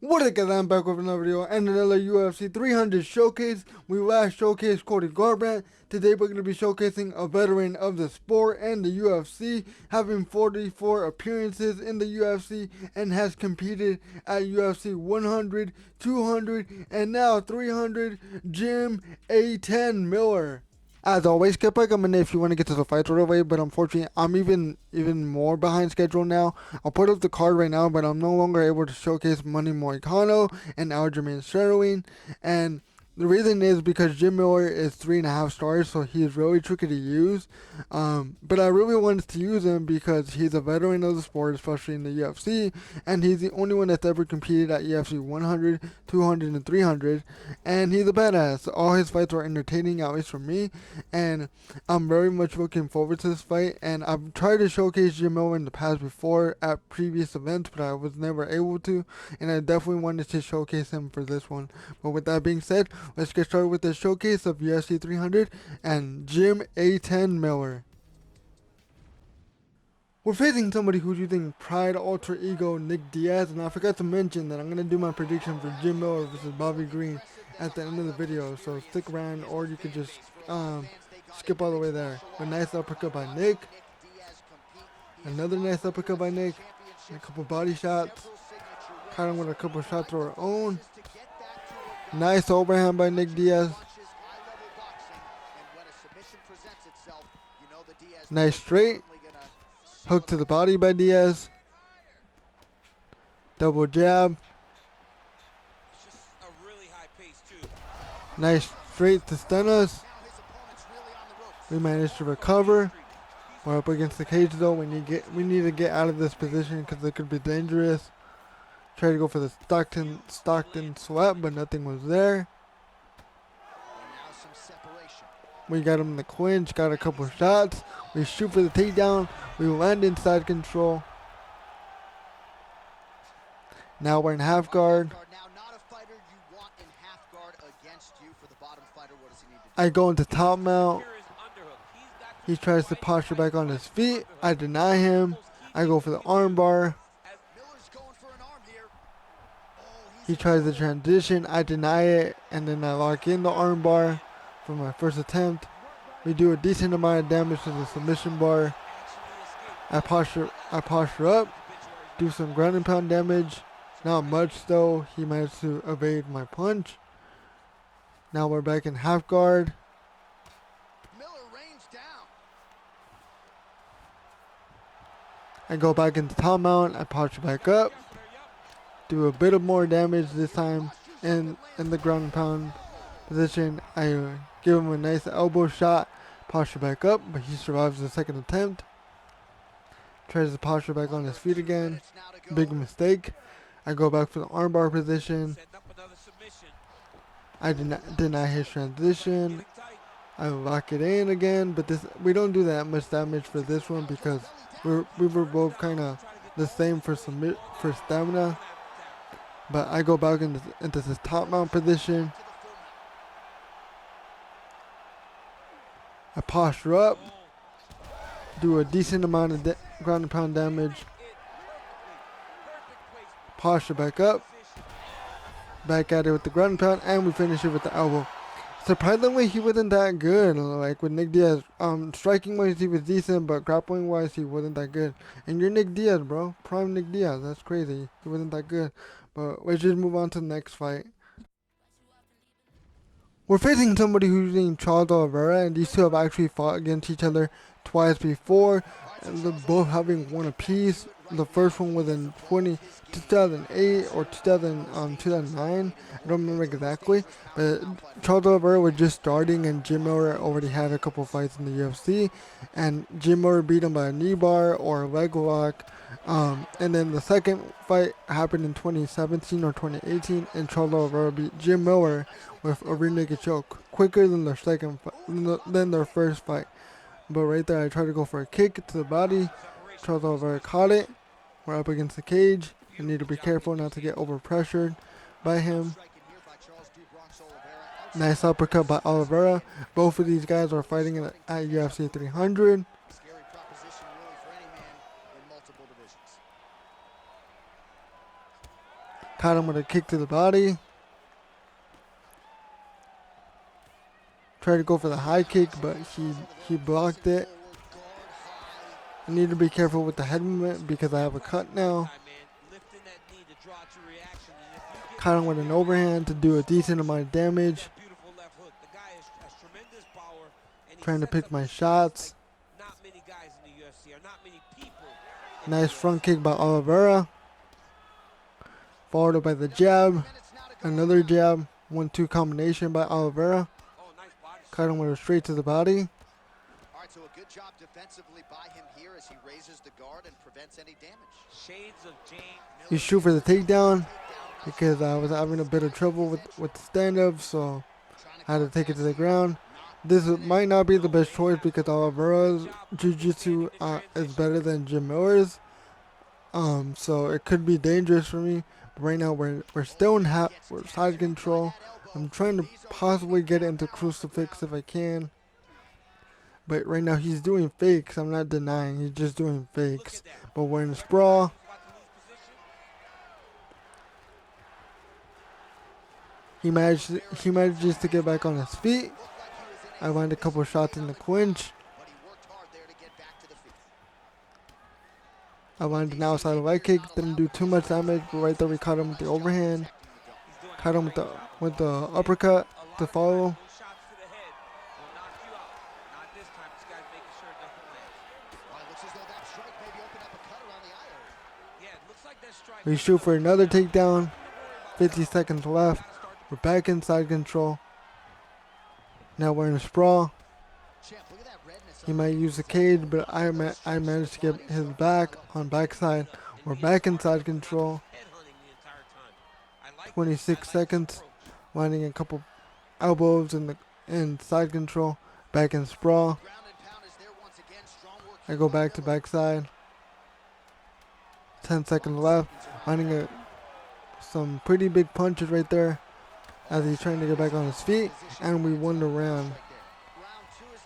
What is it, guys? I'm back with another video and another UFC 300 showcase. We last showcased Cody Garbrandt. Today we're going to be showcasing a veteran of the sport and the UFC, having 44 appearances in the UFC and has competed at UFC 100, 200, and now 300, Jim A-10 Miller. As always, skip like a minute if you want to get to the fights right away, but unfortunately, I'm even more behind schedule now. I'll put up the card right now, but I'm no longer able to showcase Money Moicano and Aljamain Sterling, and the reason is because Jim Miller is 3.5 stars, so he's really tricky to use. But I really wanted to use him because he's a veteran of the sport, especially in the UFC, and he's the only one that's ever competed at UFC 100, 200, and 300, and he's a badass. All his fights were entertaining, at least for me, and I'm very much looking forward to this fight. And I've tried to showcase Jim Miller in the past before at previous events, but I was never able to, and I definitely wanted to showcase him for this one. But with that being said, let's get started with the showcase of UFC 300 and Jim A-10 Miller. We're facing somebody who's using Pride Alter Ego Nick Diaz, and I forgot to mention that I'm going to do my prediction for Jim Miller versus Bobby Green at the end of the video, so stick around, or you could just skip all the way there. A nice uppercut by Nick, another nice uppercut by Nick, and a couple body shots, caught him with a couple shots of our own. Nice overhand by Nick Diaz. Nice straight. Hook to the body by Diaz. Double jab. Nice straight to stun us. We managed to recover. We're up against the cage though. We need to get out of this position because it could be dangerous. Try to go for the Stockton sweat, but nothing was there. We got him in the clinch, got a couple shots. We shoot for the takedown. We land inside control. Now we're in half guard. I go into top mount. He tries to posture back on his feet. I deny him. I go for the arm bar. He tries the transition. I deny it, and then I lock in the arm bar for my first attempt. We do a decent amount of damage to the submission bar. I posture up, do some ground and pound damage. Not much though. He managed to evade my punch. Now we're back in half guard. I go back into top mount. I posture back up. Do a bit of more damage this time in the ground and pound position. I give him a nice elbow shot, posture back up, but he survives the second attempt. Tries to posture back on his feet again. Big mistake. I go back for the armbar position. I deny his transition. I lock it in again, but we don't do that much damage for this one because we were both kind of the same for stamina. But I go back into this top mount position. I posture up, do a decent amount of ground and pound damage. Posture back up, back at it with the ground and pound, and we finish it with the elbow. Surprisingly, he wasn't that good. Like with Nick Diaz, striking wise he was decent, but grappling wise he wasn't that good. And you're Nick Diaz, bro, prime Nick Diaz. That's crazy. He wasn't that good. But let's just move on to the next fight. We're facing somebody who's named Charles Oliveira, and these two have actually fought against each other twice before, and they're both having one apiece. The first one was in 2008 or 2009. I don't remember exactly, but Charles Oliveira was just starting, and Jim Miller already had a couple fights in the UFC, and Jim Miller beat him by a knee bar or a leg lock. And then the second fight happened in 2017 or 2018, and Charles Oliveira beat Jim Miller with a rear naked choke, quicker than than their first fight. But right there, I tried to go for a kick to the body. Charles Oliveira caught it. We're up against the cage. I need to be careful not to get overpressured by him. Nice uppercut by Oliveira. Both of these guys are fighting at UFC 300. Caught him with a kick to the body. Tried to go for the high kick, but he blocked it. I need to be careful with the head movement because I have a cut now. Caught him with an overhand to do a decent amount of damage. Trying to pick my shots. Nice front kick by Oliveira. Followed up by the jab. Another jab. 1-2 combination by Oliveira. Caught him with a straight to the body. So a good job defensively by him here as he raises the guard and prevents any damage. Shades of He shoot for the takedown because I was having a bit of trouble with the stand-up, so I had to take it to the ground. This might not be the best choice because Oliveira's jiu-jitsu is better than Jim Miller's. So it could be dangerous for me. But right now we're still in we're side control. I'm trying to possibly get into crucifix if I can. But right now he's doing fakes. I'm not denying. He's just doing fakes. But we're in a sprawl. He manages to get back on his feet. I land a couple shots in the clinch. I landed an outside leg kick. Didn't do too much damage, but right there we caught him with the overhand. Caught him with the uppercut to follow. We shoot for another takedown. 50 seconds left. We're back inside control. Now we're in a sprawl. He might use the cage, but I managed to get his back on backside. We're back inside control. 26 seconds. Landing a couple elbows in side control. Back in sprawl. I go back to backside. 10 seconds left. Landing some pretty big punches right there as he's trying to get back on his feet, and we won the round.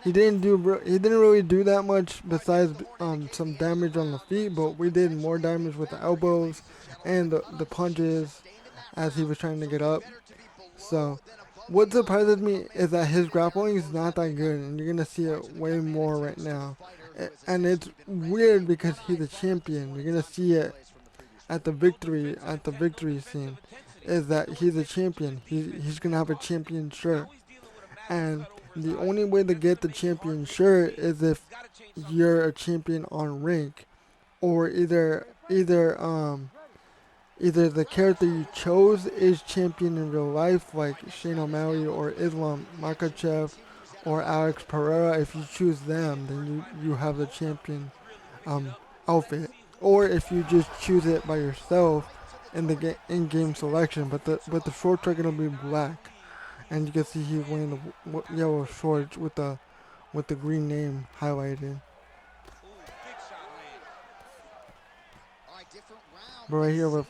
He didn't really do that much besides some damage on the feet, but we did more damage with the elbows and the punches as he was trying to get up. So what surprises me is that his grappling is not that good, and you're gonna see it way more right now. And it's weird because he's a champion. You're gonna see it at the victory scene. Is that he's a champion. He's gonna have a champion shirt, and the only way to get the champion shirt is if you're a champion on rank, or either the character you chose is champion in real life, like Shane O'Malley or Islam Makhachev or Alex Pereira. If you choose them, then you have the champion outfit. Or if you just choose it by yourself in the in-game selection, but the shorts are gonna be black, and you can see he's wearing the yellow shorts with the green name highlighted. But right here we're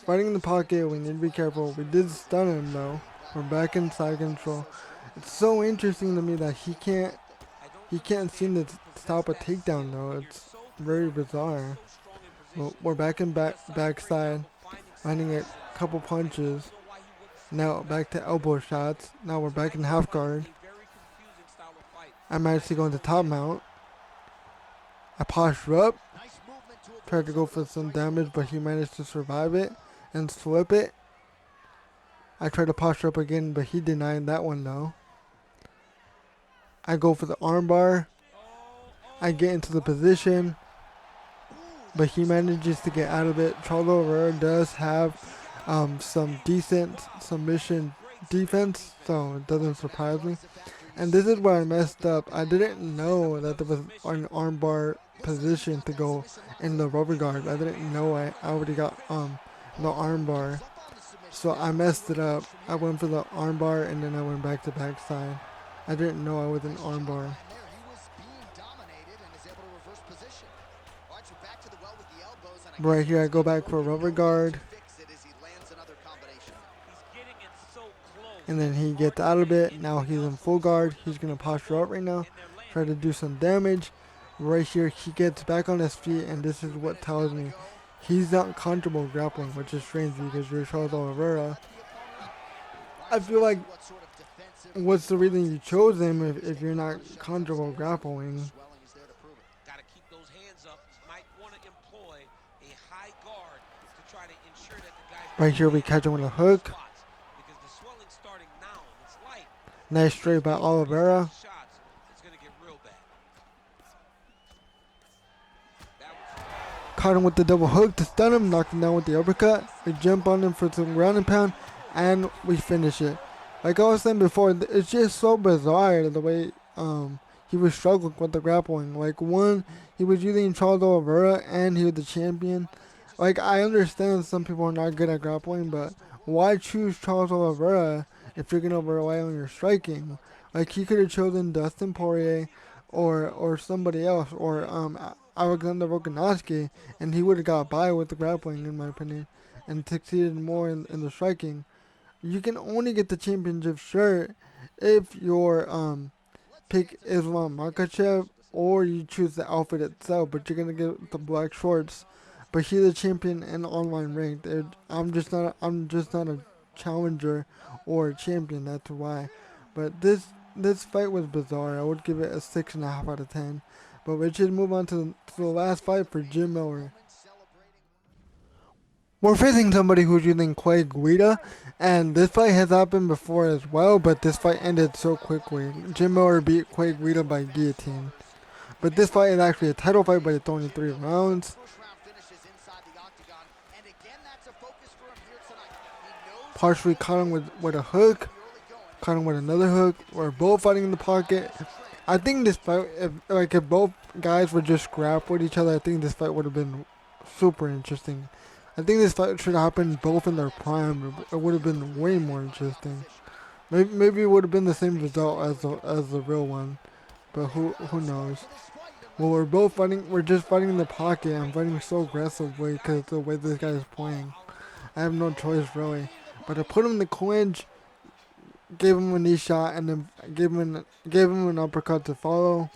fighting in the pocket. We need to be careful. We did stun him though. We're back in side control. It's so interesting to me that he can't seem to stop a takedown though. It's very bizarre. Well, we're back in backside, landing a couple punches. Now back to elbow shots. Now we're back in half guard. I managed to go into top mount. I postured up, tried to go for some damage, but he managed to survive it and flip it. I tried to posture up again, but he denied that one though. I go for the armbar. I get into the position, but he manages to get out of it. Charles Oliveira does have some decent submission defense, so it doesn't surprise me. And this is where I messed up. I didn't know that there was an armbar position to go in the rubber guard. I didn't know I already got the armbar, so I messed it up. I went for the armbar and then I went back to backside. I didn't know I was an armbar. Right here I go back for a rubber guard, and then he gets out of it. Now he's in full guard. He's gonna posture up right now, try to do some damage. Right here he gets back on his feet, and this is what tells me he's not comfortable grappling, which is strange because you're Charles Oliveira. I feel like, what's the reason you chose him if you're not comfortable grappling? Gotta keep those hands up. Might want to employ a high guard to try to ensure that the guy's Right here we catch him with a hook. because the swelling's starting now. It's light. Nice straight by Oliveira. Shots, it's gonna get real bad. Caught him with the double hook to stun him, knocked him down with the uppercut. We jump on him for some ground and pound, and we finish it. Like I was saying before, it's just so bizarre the way he was struggling with the grappling. Like, one, he was using Charles Oliveira and he was the champion. Like, I understand some people are not good at grappling, but why choose Charles Oliveira if you're gonna rely on your striking? Like, he could have chosen Dustin Poirier or somebody else, or Alexander Volkanovski, and he would have got by with the grappling, in my opinion, and succeeded more in the striking. You can only get the championship shirt if your pick Islam Makhachev or you choose the outfit itself, but you're gonna get the black shorts. But he's a champion and online ranked. I'm just not a challenger or a champion. That's why. But this fight was bizarre. I would give it a 6.5 out of 10. But we should move on to the last fight for Jim Miller. We're facing somebody who's using Clay Guida, and this fight has happened before as well, but this fight ended so quickly. Jim Miller beat Clay Guida by guillotine. But this fight is actually a title fight, but it's only 3 rounds. Partially caught him with a hook, caught him with another hook. We're both fighting in the pocket. I think this fight, if both guys would just scrap with each other, I think this fight would have been super interesting. I think this fight should happen both in their prime. It would have been way more interesting. Maybe it would have been the same result as the real one, but who knows? Well, we're both fighting. We're just fighting in the pocket. I'm fighting so aggressively because the way this guy is playing. I have no choice really. But I put him in the clinch, gave him a knee shot, and then gave him an uppercut to follow.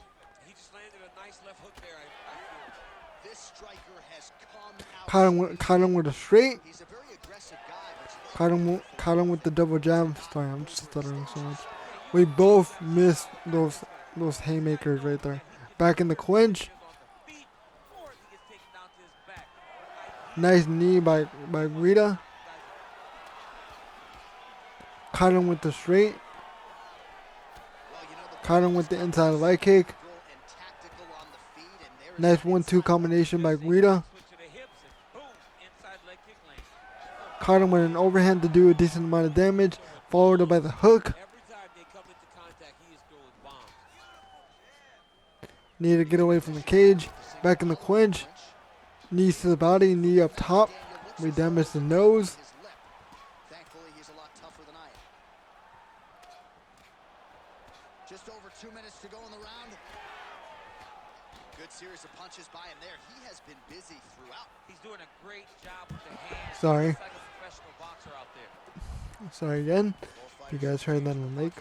He just landed a nice left hook there. I feel. This striker has Caught him with a straight. He's a very aggressive guy. Caught him with the double jab. Sorry, I'm just stuttering so much. We both missed those haymakers right there. Back in the clinch. Nice knee by Guida. Caught him with the straight. Caught him with the inside leg kick. Nice 1-2 combination by Guida. Caught him with an overhand to do a decent amount of damage. Followed up by the hook. Need to get away from the cage. Back in the clinch. Knees to the body, knee up top. We damage the nose. Thankfully, he's a lot tougher than I am. Just over 2 minutes to go in the round. Good series of punches by him there. He has been busy throughout. He's doing a great job with the hands. Sorry. He's like a professional boxer out there. Sorry again. You guys heard that on the lake.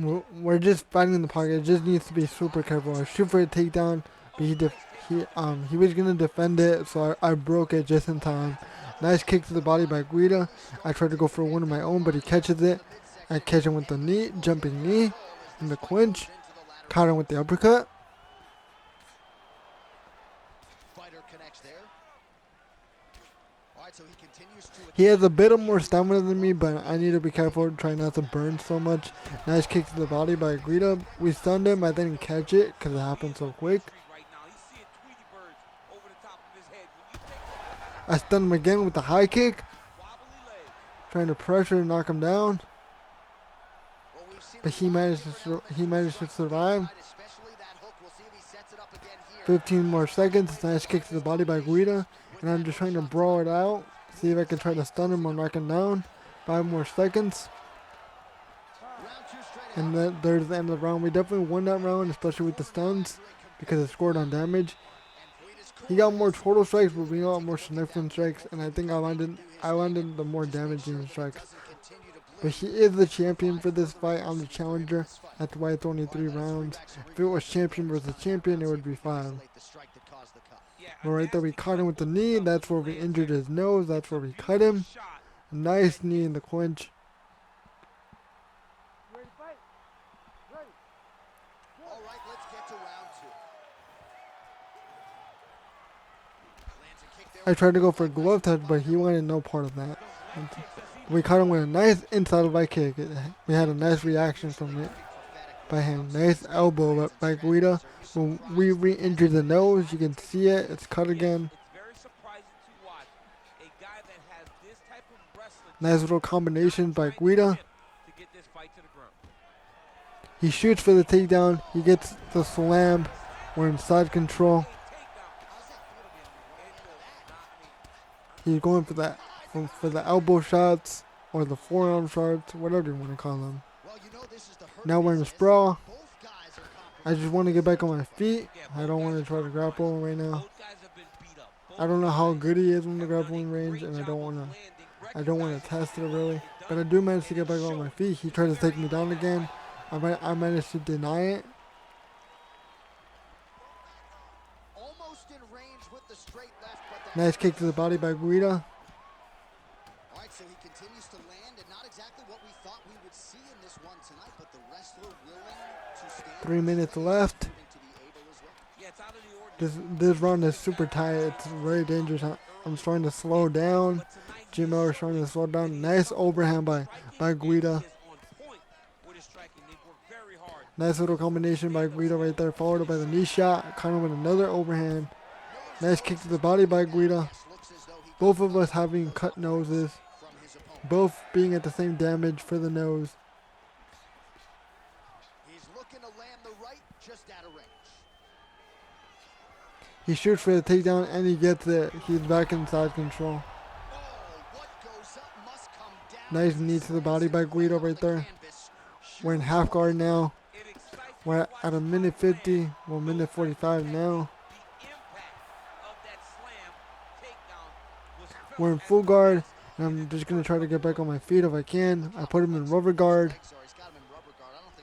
We're just fighting in the pocket. It just needs to be super careful. I shoot for a takedown, but he was gonna defend it, so I broke it just in time. Nice kick to the body by Guida. I tried to go for one of my own, but he catches it. I catch him with the knee, jumping knee, in the clinch. Caught him with the uppercut. He has a bit of more stamina than me, but I need to be careful, try not to burn so much. Nice kick to the body by Guida. We stunned him. I didn't catch it because it happened so quick. I stunned him again with the high kick. Trying to pressure and knock him down. But he managed to survive. 15 more seconds. Nice kick to the body by Guida. And I'm just trying to brawl it out. See if I can try to stun him or knock him down. 5 more seconds. And then there's the end of the round. We definitely won that round, especially with the stuns, because it scored on damage. He got more total strikes, but we got more significant strikes, and I think I landed the more damaging strikes. But he is the champion for this fight. I'm the challenger. That's why it's only 3 rounds. If it was champion versus champion, it would be 5. But right there, we caught him with the knee. That's where we injured his nose. That's where we cut him. Nice knee in the clinch. All right, let's get to round 2. I tried to go for a glove touch, but he wanted no part of that. We caught him with a nice inside leg kick. We had a nice reaction from it by him. Nice elbow by Guida. When we re-injured the nose, you can see it. It's cut again. Nice little combination by Guida. He shoots for the takedown. He gets the slam. We're in side control. He's going for that, for the elbow shots or the forearm shots, whatever you want to call them. Now we're in a sprawl. I just want to get back on my feet. I don't want to try to grapple right now. I don't know how good he is in the grappling range, and I don't want to test it really. But I do manage to get back on my feet. He tried to take me down again. I managed to deny it. Nice kick to the body by Guida. Alright, so he continues to land, and not exactly what we thought we would see in this one tonight, but the wrestler willing to stand. 3 minutes left. This round is super tight. It's very dangerous. I'm starting to slow down. Jim Miller is starting to slow down. Nice overhand by Guida. Nice little combination by Guida right there, followed up by the knee shot. Caught him with another overhand. Nice kick to the body by Guida. Both of us having cut noses. Both being at the same damage for the nose. He's looking to land the right just out of range. He shoots for the takedown and he gets it. He's back in side control. Nice knee to the body by Guida right there. We're in half guard now. We're at a minute 50. Well, minute 45 now. We're in full guard, and I'm just going to try to get back on my feet if I can. I put him in rubber guard.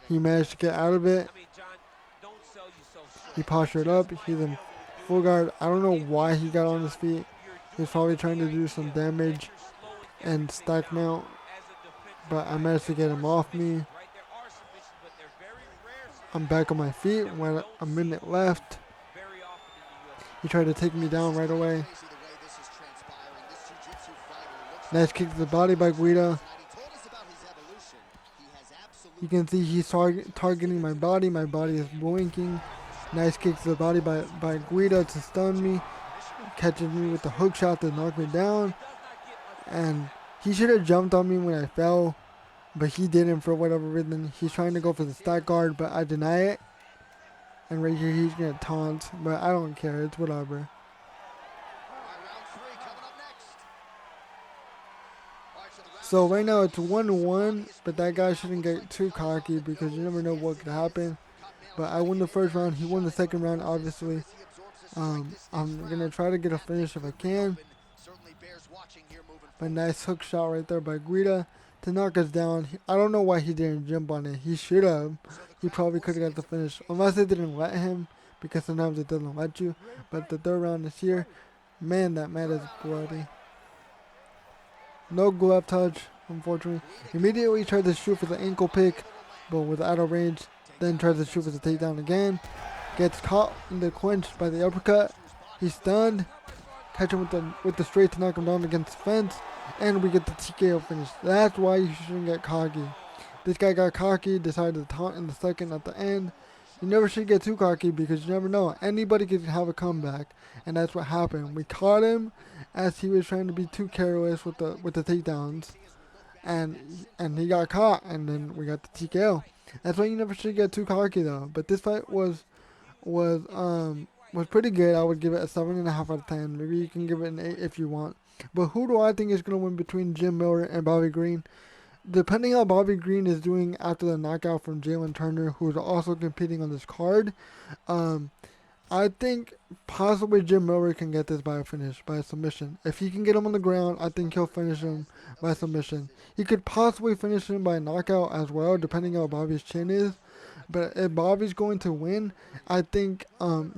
He managed to get out of it. He postured up. He's in full guard. I don't know why he got on his feet. He's probably trying to do some damage and stack mount, but I managed to get him off me. I'm back on my feet. We're at a minute left. He tried to take me down right away. Nice kick to the body by Guida. You can see he's targeting my body. My body is blinking. Nice kick to the body by Guida to stun me. Catches me with the hook shot to knock me down. And he should have jumped on me when I fell, but he didn't for whatever reason. He's trying to go for the stack guard, but I deny it. And right here he's going to taunt, but I don't care. It's whatever. So right now it's 1-1, but that guy shouldn't get too cocky because you never know what could happen. But I won the first round. He won the second round, obviously. I'm going to try to get a finish if I can. But nice hook shot right there by Guida to knock us down. I don't know why he didn't jump on it. He should have. He probably could have got the finish. Unless they didn't let him, because sometimes it doesn't let you. But the third round is here. Man, that mat is bloody. No glove touch, unfortunately. Immediately tried to shoot for the ankle pick, but was out of range. Then tries to shoot for the takedown again. Gets caught in the clinch by the uppercut. He's stunned. Catch him with the straight to knock him down against the fence. And we get the TKO finish. That's why you shouldn't get cocky. This guy got cocky, decided to taunt in the second at the end. You never should get too cocky because you never know. Anybody can have a comeback. And that's what happened. We caught him as he was trying to be too careless with the takedowns. And he got caught, and then we got the TKO. That's why you never should get too cocky though. But this fight was pretty good. I would give it a 7.5 out of 10. Maybe you can give it an 8 if you want. But who do I think is going to win between Jim Miller and Bobby Green? Depending on how Bobby Green is doing after the knockout from Jalen Turner, who is also competing on this card, I think possibly Jim Miller can get this by a finish, by a submission. If he can get him on the ground, I think he'll finish him by submission. He could possibly finish him by knockout as well, depending on how Bobby's chin is. But if Bobby's going to win, I think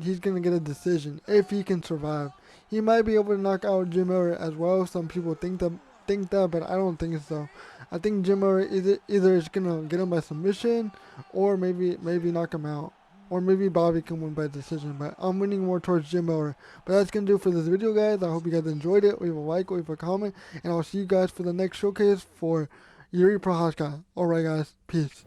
he's going to get a decision if he can survive. He might be able to knock out Jim Miller as well. Some people think that, but I don't think so. I think Jim Miller either is going to get him by submission or maybe knock him out. Or maybe Bobby can win by decision, but I'm leaning more towards Jim Miller. But that's going to do it for this video, guys. I hope you guys enjoyed it. Leave a like, leave a comment, and I'll see you guys for the next showcase for Yuri Prochazka. Alright, guys. Peace.